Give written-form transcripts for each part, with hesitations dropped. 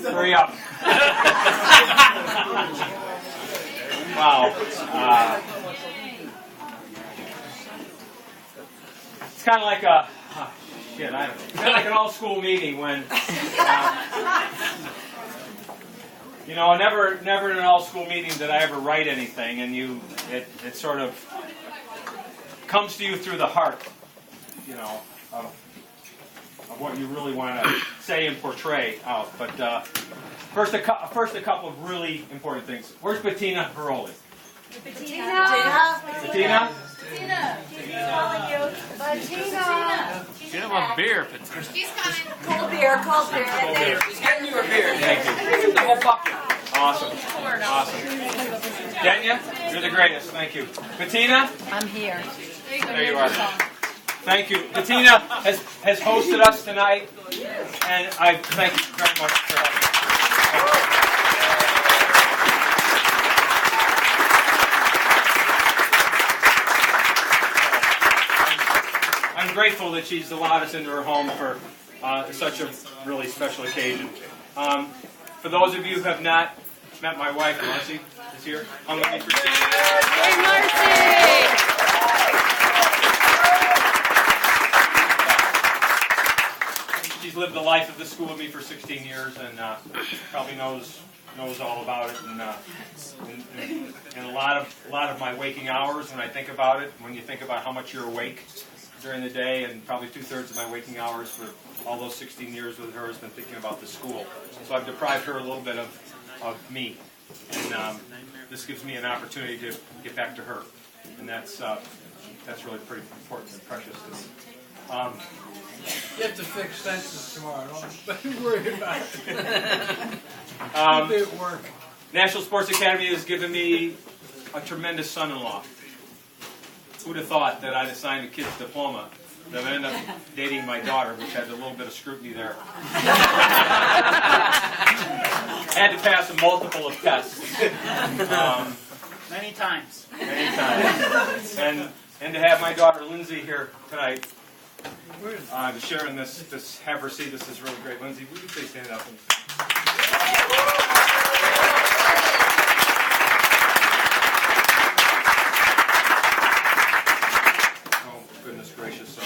Hurry up. Wow. It's kind of like a, shit, I don't know. It's kind of like an all-school meeting when, you know, never in an all-school meeting did I ever write anything, and it sort of comes to you through the heart, you know, of what you really want to say and portray out. But first a couple of really important things. Where's Bettina Baroli? Bettina. Bettina? Get him a beer, Bettina. She's coming. Cold beer. She's getting you a beer. Thank you. The whole bucket. Awesome. Getting you? You're the greatest. Thank you. Bettina? I'm here. There you are. Thank you. Bettina has hosted us tonight, and I thank you very much for having me. I'm grateful that she's allowed us into her home for such a really special occasion. For those of you who have not met my wife, Marcy is here. I'm going to be Hey, Marcy! She's lived the life of this school with me for 16 years, and probably knows all about it, and a lot of my waking hours when I think about it. When you think about how much you're awake during the day, and probably 2/3 of my waking hours for all those 16 years with her has been thinking about the school. So I've deprived her a little bit of me, and this gives me an opportunity to get back to her, and that's really pretty important and precious to me. You have to fix fences tomorrow. Don't worry about it. It'll work. National Sports Academy has given me a tremendous son-in-law. Who'd have thought that I'd assigned a kid's diploma that would end up dating my daughter, which had a little bit of scrutiny there. Had to pass a multiple of tests. Many times. Many times. And to have my daughter Lindsay here tonight, sharing this, have her see this is really great. Lindsay, would you please stand up? Oh, goodness gracious.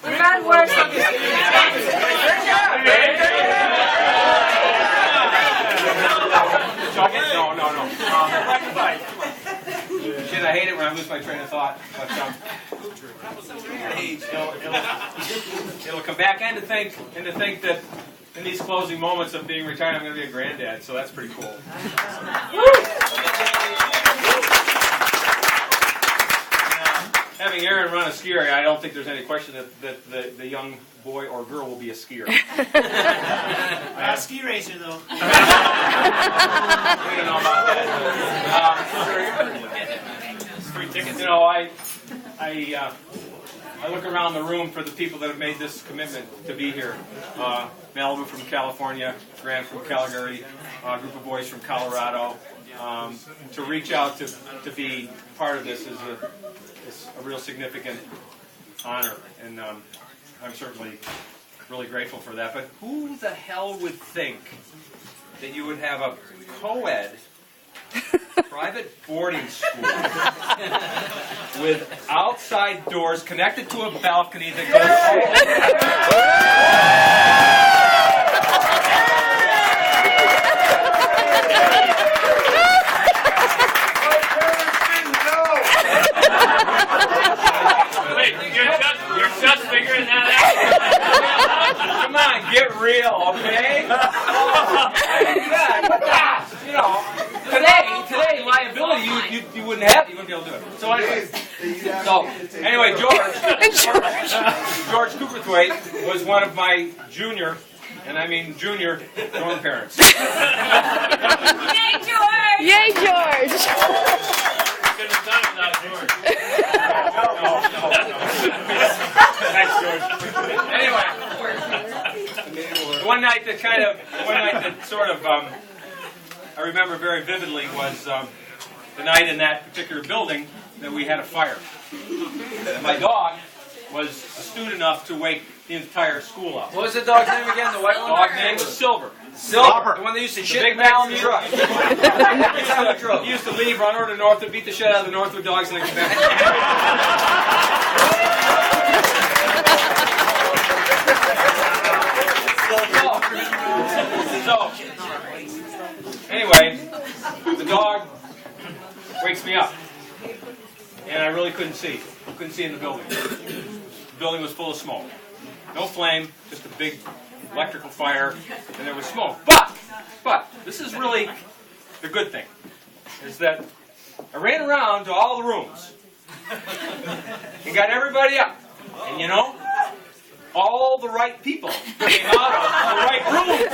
We've had worse. No. Shit, I hate it when I lose my train of thought. But it'll come back, and to think that in these closing moments of being retired, I'm going to be a granddad. So that's pretty cool. Having Aaron run a ski area, I don't think there's any question that the young boy or girl will be a skier. Not a ski racer, though. We don't know about that. Free tickets. You know, I look around the room for the people that have made this commitment to be here. Malibu from California, Grant from Calgary, a group of boys from Colorado. To reach out to be part of this is a real significant honor, and I'm certainly really grateful for that. But who the hell would think that you would have a co-ed private boarding school with outside doors connected to a balcony that Wait, you're just figuring that out? Come on, get real, okay? You know, today, liability, you wouldn't have, you wouldn't be able to do it. So anyway, George Cooperthwaite was one of my junior, and I mean junior, dorm parents. Yay, George! Yay, George! Couldn't have done it without George. No. Thanks, George. Anyway, one night that sort of, I remember very vividly was the night in that particular building that we had a fire. And my dog was astute enough to wake the entire school up. What was the dog's name again? The white The one? dog name was Silver. Silver. The one that used to The shit big in the Malamute truck. Every time we drove. He used to leave, run over to Northwood, beat the shit out of the Northwood dogs, and then come back. So, anyway, the dog wakes me up, and I really couldn't see. Couldn't see in the building. The building was full of smoke. No flame, just a big electrical fire, and there was smoke. But this is really the good thing, is that I ran around to all the rooms and got everybody up. And you know, all the right people came out of the right rooms.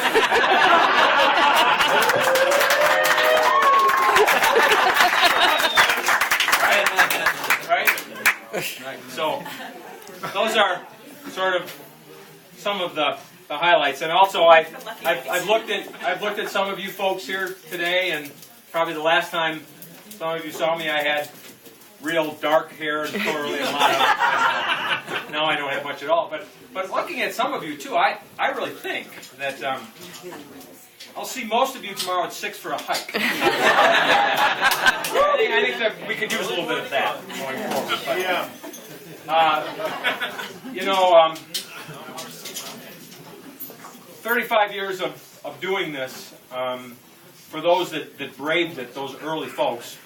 Right? So, those are sort of some of the highlights, and also I've looked at some of you folks here today, and probably the last time some of you saw me, I had real dark hair and totally a lot of. And, now I don't have much at all. But looking at some of you too, I really think that I'll see most of you tomorrow at 6 for a hike. I think that we could use a little bit of that going forward. But, you know. 35 years of doing this, for those that braved it, those early folks,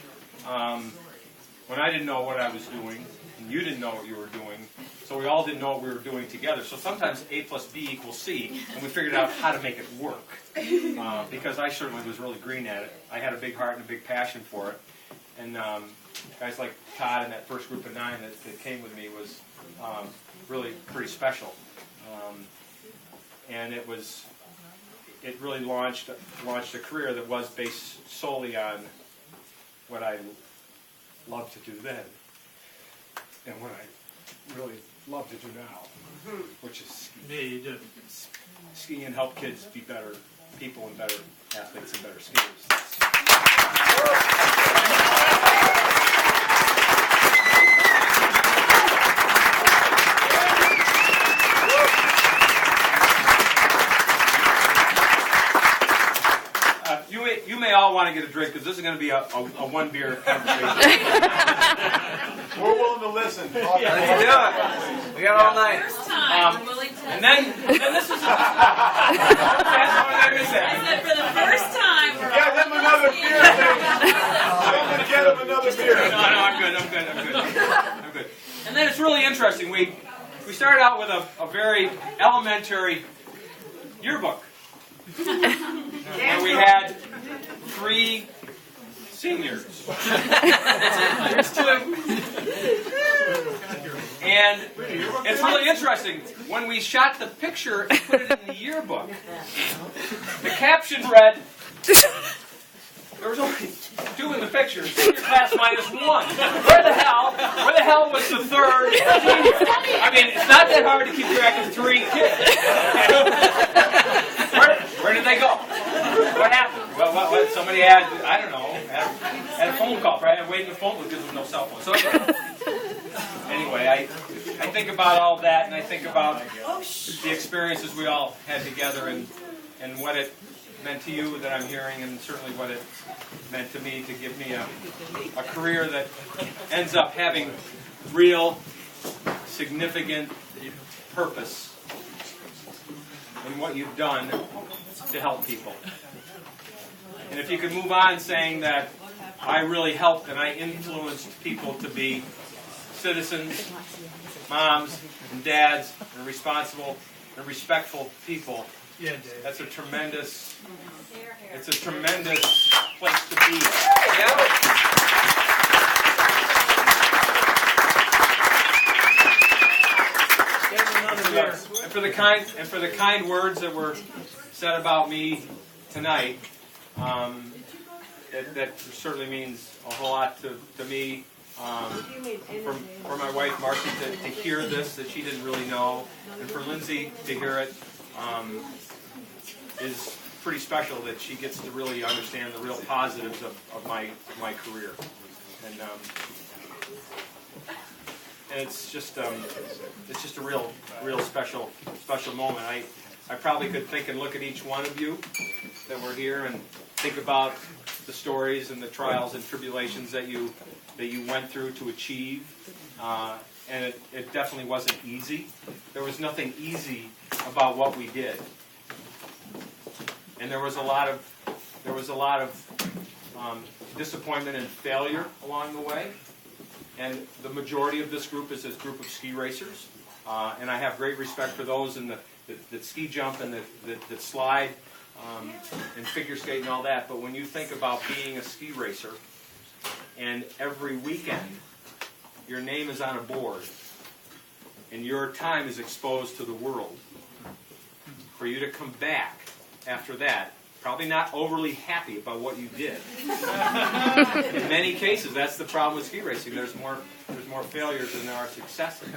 when I didn't know what I was doing, and you didn't know what you were doing, so we all didn't know what we were doing together. So sometimes A plus B equals C, and we figured out how to make it work. Because I certainly was really green at it. I had a big heart and a big passion for it. And guys like Todd and that first group of 9 that came with me was really pretty special. And it really launched a career that was based solely on what I loved to do then, and what I really love to do now, which is ski. Yeah, you do. Ski and help kids be better people and better athletes and better skiers. You may all want to get a drink because this is going to be a one beer conversation. We're willing to listen. Let's do it. We got all night. First time, I'm willing to. And then this is. I said for the first time, we're Get him another beer. Get him another beer. No, I'm good. And then it's really interesting. We started out with a very elementary yearbook. And we had 3 seniors. And it's really interesting. When we shot the picture and put it in the yearbook, the caption read, there was only 2 in the picture, senior class -1. Where the hell was the 3rd senior? I mean, it's not that hard to keep track of 3 kids. Where did they go? What happened? Well, somebody had, I don't know, had a phone call, right? I waited in the phone because there was no cell phone. So anyway, I think about all that, and I think about the experiences we all had together, and what it meant to you that I'm hearing, and certainly what it meant to me to give me a career that ends up having real, significant purpose in what you've done to help people. And if you could move on saying that I really helped and I influenced people to be citizens, moms and dads, and responsible and respectful people, Yeah, Dave. that's a tremendous, it's a tremendous place to be. And for the kind words that were said about me tonight, that certainly means a whole lot to me. For my wife Marcy to hear this that she didn't really know, and for Lindsay to hear it is pretty special. That she gets to really understand the real positives of my career, it's just a real special moment. I probably could think and look at each one of you that were here and think about the stories and the trials and tribulations that you went through to achieve. And it definitely wasn't easy. There was nothing easy about what we did. And there was a lot of disappointment and failure along the way. And the majority of this group is this group of ski racers. And I have great respect for those that ski jump and that slide and figure skate and all that. But when you think about being a ski racer and every weekend your name is on a board and your time is exposed to the world, for you to come back after that, probably not overly happy about what you did. In many cases, that's the problem with ski racing. There's more failures than there are successes.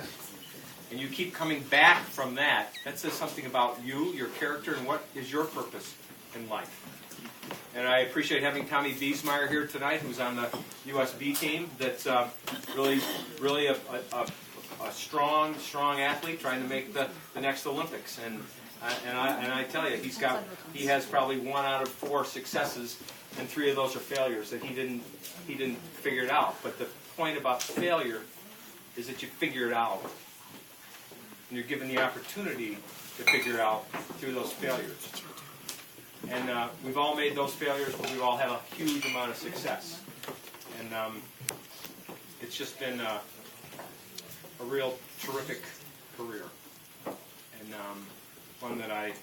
And you keep coming back from that. That says something about you, your character, and what is your purpose in life. And I appreciate having Tommy Wiesmeyer here tonight, who's on the USB team. That's really a strong athlete trying to make the next Olympics. And I tell you, he has probably 1 out of 4 successes, and 3 of those are failures that he didn't figure it out. But the point about failure is that you figure it out, and you're given the opportunity to figure it out through those failures. And we've all made those failures, but we've all had a huge amount of success. And it's just been a real terrific career. And one that I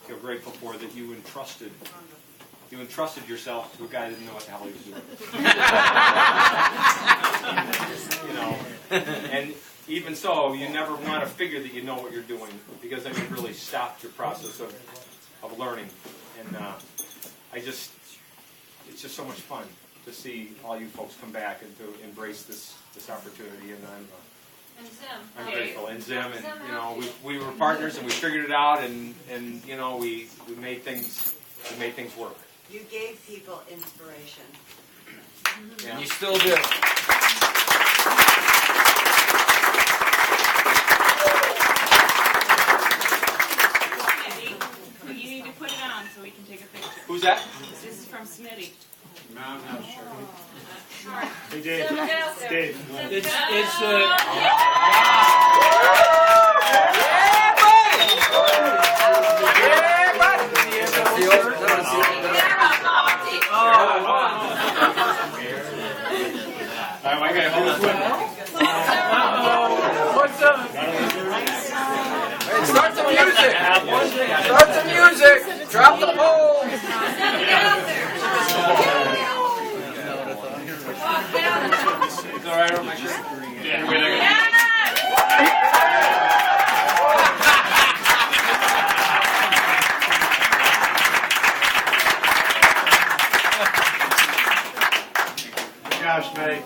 feel grateful for, that you entrusted yourself to a guy that didn't know what the hell he was doing. And even so, you never want to figure that you know what you're doing, because then you've really stopped your process of learning. And it's just so much fun to see all you folks come back and to embrace this opportunity. And I'm grateful. And Zim, and we were partners, and we figured it out, and we made things work. You gave people inspiration. Yeah. You still do. You need to put it on so we can take a picture. Who's that? This is from Smitty. No, I'm not sure. Hey, Dave. Dave. What's up? Hey, start the music. Start the music. Drop the pole. It's all right on my shirt. Gosh, mate.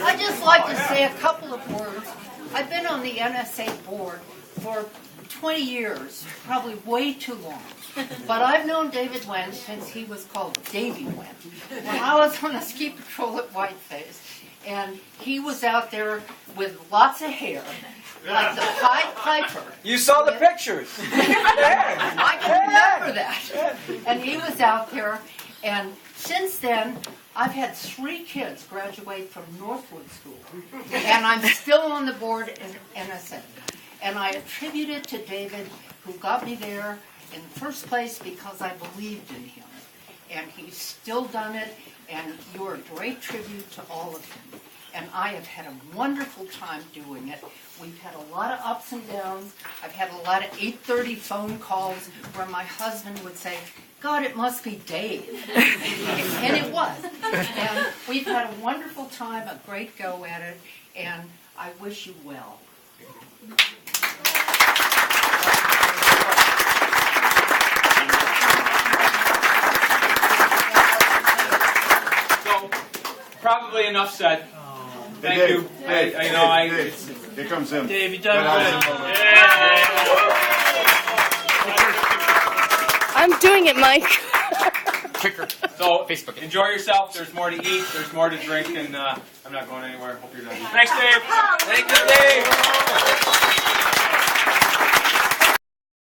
I'd just like to say a couple of words. I've been on the NSA board for 20 years, probably way too long. But I've known David Wenn since he was called Davy Wenn, when I was on the ski patrol at Whiteface. And he was out there with lots of hair, like the Pied Piper. You saw the pictures. I can remember that. And he was out there, and since then, I've had 3 kids graduate from Northwood School, and I'm still on the board in NSA. And I attribute it to David, who got me there in the first place because I believed in him. And he's still done it, and you're a great tribute to all of him. And I have had a wonderful time doing it. We've had a lot of ups and downs. I've had a lot of 8:30 phone calls where my husband would say, God, it must be Dave. And it was. And we've had a wonderful time, a great go at it, and I wish you well. So, probably enough said. Thank Dave, you. Dave, Dave, here comes him. Dave, you done good. I'm doing it, Mike. Quicker. So Facebook it. enjoy yourself. There's more to eat. There's more to drink, and I'm not going anywhere. Hope you're not. Thanks, Dave. Thank you, Dave.